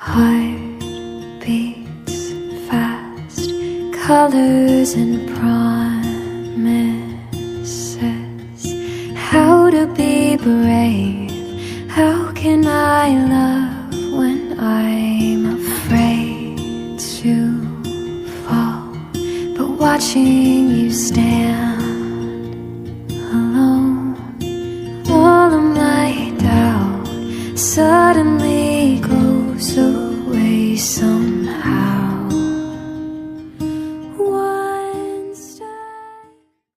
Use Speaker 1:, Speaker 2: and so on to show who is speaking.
Speaker 1: Heart beats fast, colors and promises. How to be brave, how can I love when I'm afraid to fall? But watching you stand alone, all of my doubt suddenly